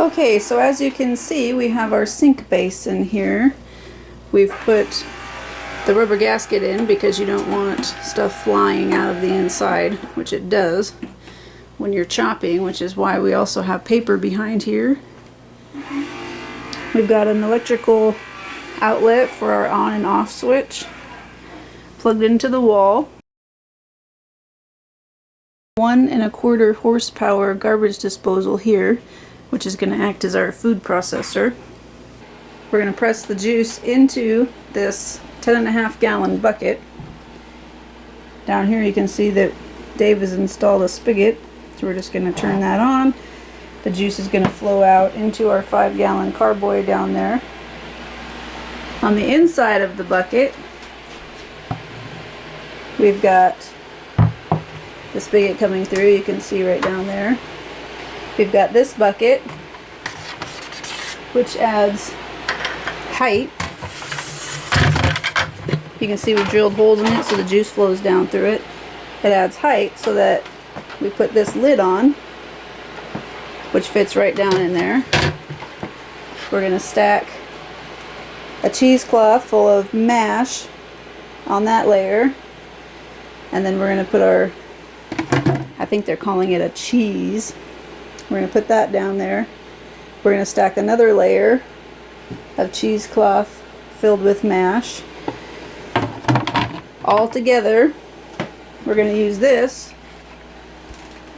Okay, so as you can see, we have our sink basin here. We've put the rubber gasket in because you don't want stuff flying out of the inside, which it does when you're chopping, which is why we also have paper behind here. We've got an electrical outlet for our on and off switch plugged into the wall. 1 1/4 horsepower garbage disposal here, which is going to act as our food processor. We're going to press the juice into this 10.5 gallon bucket. Down here you can see that Dave has installed a spigot, so we're just going to turn that on. The juice is going to flow out into our 5 gallon carboy down there. On the inside of the bucket, we've got the spigot coming through. You can see right down there. We've got this bucket, which adds height. You can see we've drilled holes in it so the juice flows down through it. It adds height so that we put this lid on, which fits right down in there. We're going to stack a cheesecloth full of mash on that layer, and then we're going to put our, I think they're calling it a cheese. We're going to put that down there. We're going to stack another layer of cheesecloth filled with mash. All together, we're going to use this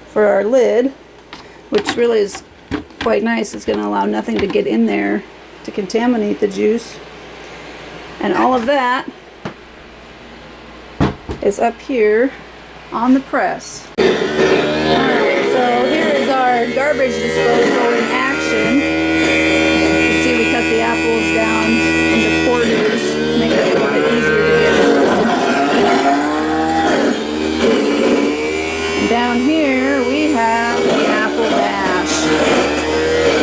for our lid, which really is quite nice. It's going to allow nothing to get in there to contaminate the juice. And all of that is up here on the press. Alright, so here is our garbage disposal in action. You can see we cut the apples down into quarters to make it a little bit easier to get rid of. And down here we have the apple mash.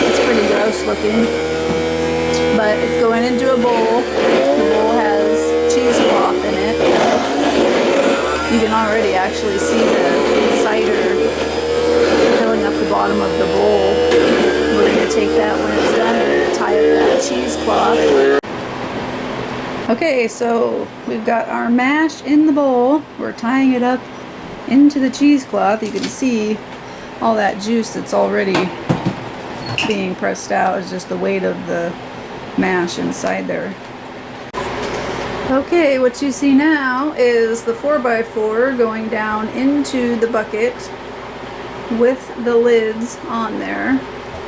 It's pretty gross looking, but it's going into a bowl. The bowl has cheesecloth in it. You can already actually see the cider filling up the bottom of the bowl. We're going to take that when it's done. We're going to tie up that cheesecloth. Okay, so we've got our mash in the bowl. We're tying it up into the cheesecloth. You can see all that juice that's already being pressed out is just the weight of the mash inside there. Okay, what you see now is the 4x4 going down into the bucket with the lids on there.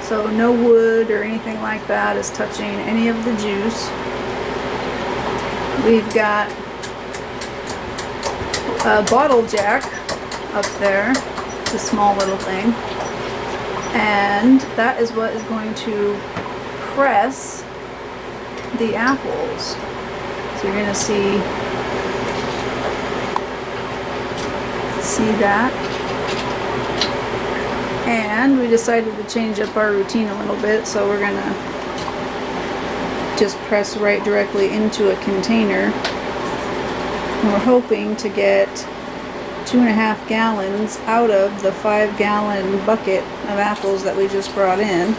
So no wood or anything like that is touching any of the juice. We've got a bottle jack up there, it's a small little thing. And that is what is going to press the apples. So you're going to see that. And we decided to change up our routine a little bit, so we're going to just press right directly into a container. And we're hoping to get 2.5 gallons out of the 5 gallon bucket of apples that we just brought in.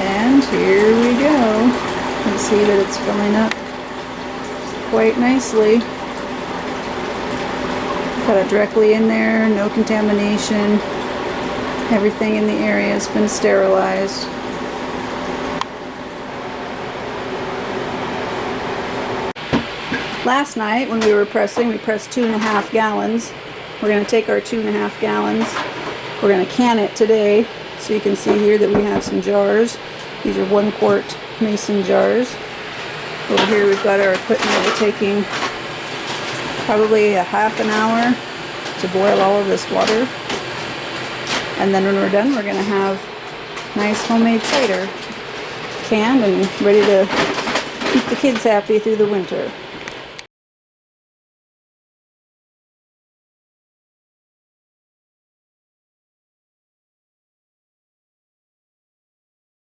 And here we go. You can see that it's filling up quite nicely. Got it directly in there, no contamination. Everything in the area has been sterilized. Last night when we were pressing, we pressed 2.5 gallons. We're going to take our 2.5 gallons. We're going to can it today. So you can see here that we have some jars. These are 1 quart mason jars. Over here we've got our equipment. We're taking probably a half an hour to boil all of this water. And then when we're done, we're going to have nice homemade cider canned and ready to keep the kids happy through the winter.